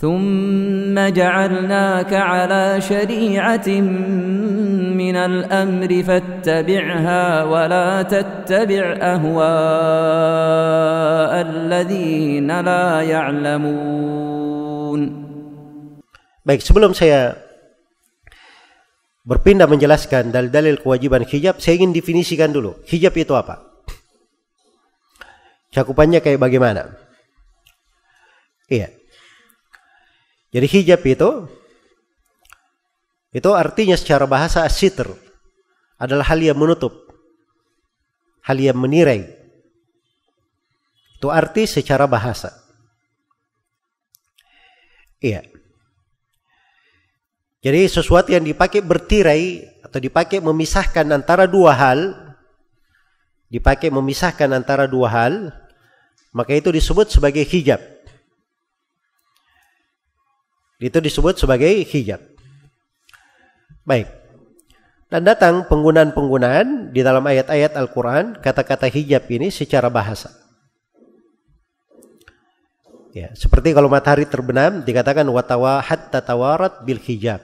ثم جعلناك على شريعة من الأمر فاتبعها ولا تتبع أهواء الذين لا يعلمون. Baik, sebelum saya berpindah menjelaskan dalil-dalil kewajiban hijab, saya ingin definisikan dulu. Hijab itu apa? Cakupannya kayak bagaimana? Iya. Jadi hijab itu artinya secara bahasa as-sitr, adalah hal yang menutup, hal yang menirai. Itu arti secara bahasa. Iya. Jadi sesuatu yang dipakai bertirai atau dipakai memisahkan antara dua hal, maka itu disebut sebagai hijab. Itu disebut sebagai hijab. Baik. Dan datang penggunaan-penggunaan di dalam ayat-ayat Al-Quran kata-kata hijab ini secara bahasa. Ya, seperti kalau matahari terbenam dikatakan watawa hatta tawarat bil hijab.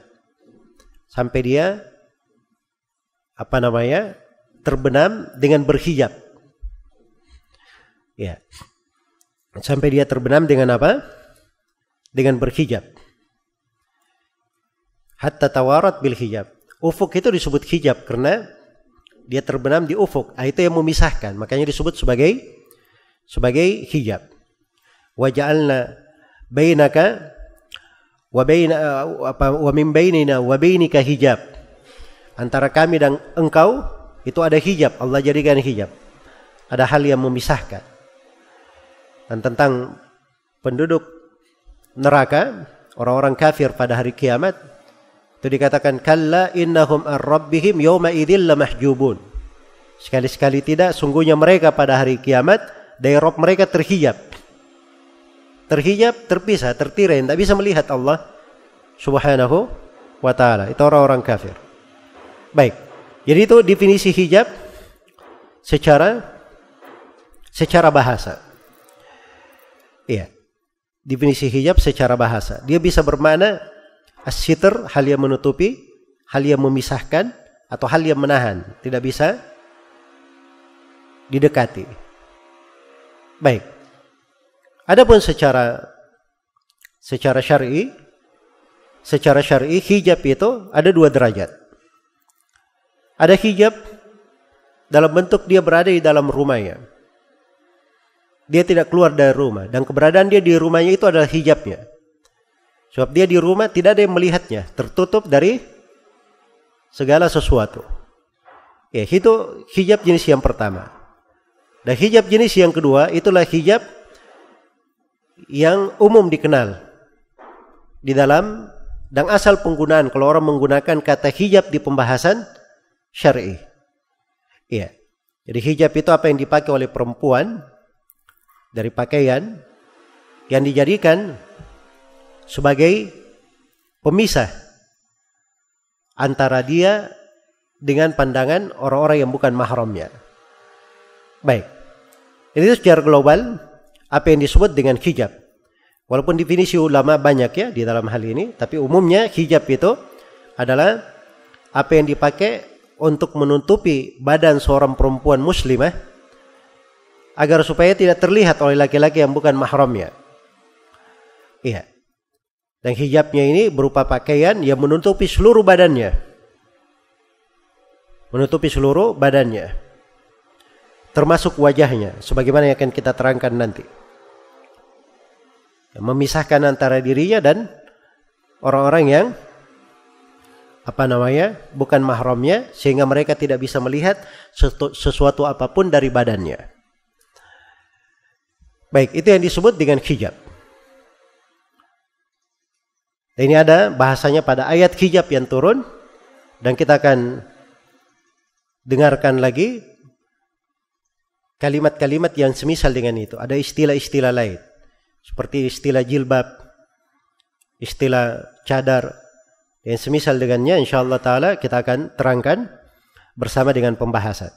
Sampai dia terbenam dengan berhijab. Ya. Sampai dia terbenam dengan apa? Dengan berhijab. Hatta tawarat bil hijab. Ufuk itu disebut hijab karena dia terbenam di ufuk. Itu yang memisahkan. Makanya disebut sebagai hijab. Wa ja'alna bainaka wa min bainina wa bainika hijab. Antara kami dan engkau itu ada hijab. Allah jadikan hijab. Ada hal yang memisahkan. Dan tentang penduduk neraka, orang-orang kafir pada hari kiamat, itu dikatakan kalla innahum ar-rabbihim yawma idzil lamahjubun. Sekali-sekali tidak, sungguhnya mereka pada hari kiamat dari Rabb mereka terhijab. Terhijab, terpisah, tertirai, tidak bisa melihat Allah Subhanahu wa ta'ala. Itu orang-orang kafir. Baik. Jadi itu definisi hijab secara bahasa. Iya. Definisi hijab secara bahasa. Dia bisa bermakna as-sitr, hal yang menutupi, hal yang memisahkan, atau hal yang menahan. Tidak bisa didekati. Baik. Adapun secara syar'i hijab itu ada dua derajat. Ada hijab dalam bentuk dia berada di dalam rumahnya. Dia tidak keluar dari rumah dan keberadaan dia di rumahnya itu adalah hijabnya. Sebab dia di rumah tidak ada yang melihatnya, tertutup dari segala sesuatu. Ya, itu hijab jenis yang pertama. Dan hijab jenis yang kedua itulah hijab yang umum dikenal di dalam dan asal penggunaan kalau orang menggunakan kata hijab di pembahasan syar'i. Iya. Jadi hijab itu apa yang dipakai oleh perempuan dari pakaian yang dijadikan sebagai pemisah antara dia dengan pandangan orang-orang yang bukan mahramnya. Baik. Ini secara global apa yang disebut dengan hijab. Walaupun definisi ulama banyak ya di dalam hal ini, tapi umumnya hijab itu adalah apa yang dipakai untuk menutupi badan seorang perempuan muslimah agar supaya tidak terlihat oleh laki-laki yang bukan mahramnya. Iya. Dan hijabnya ini berupa pakaian yang menutupi seluruh badannya. Menutupi seluruh badannya. Termasuk wajahnya, sebagaimana yang akan kita terangkan nanti. Memisahkan antara dirinya dan orang-orang yang bukan mahramnya, sehingga mereka tidak bisa melihat sesuatu apapun dari badannya. Baik, itu yang disebut dengan hijab. Ini ada bahasanya pada ayat hijab yang turun, dan kita akan dengarkan lagi kalimat-kalimat yang semisal dengan itu. Ada istilah-istilah lain, seperti istilah jilbab, istilah cadar, yang semisal dengannya. InsyaAllah ta'ala kita akan terangkan bersama dengan pembahasan.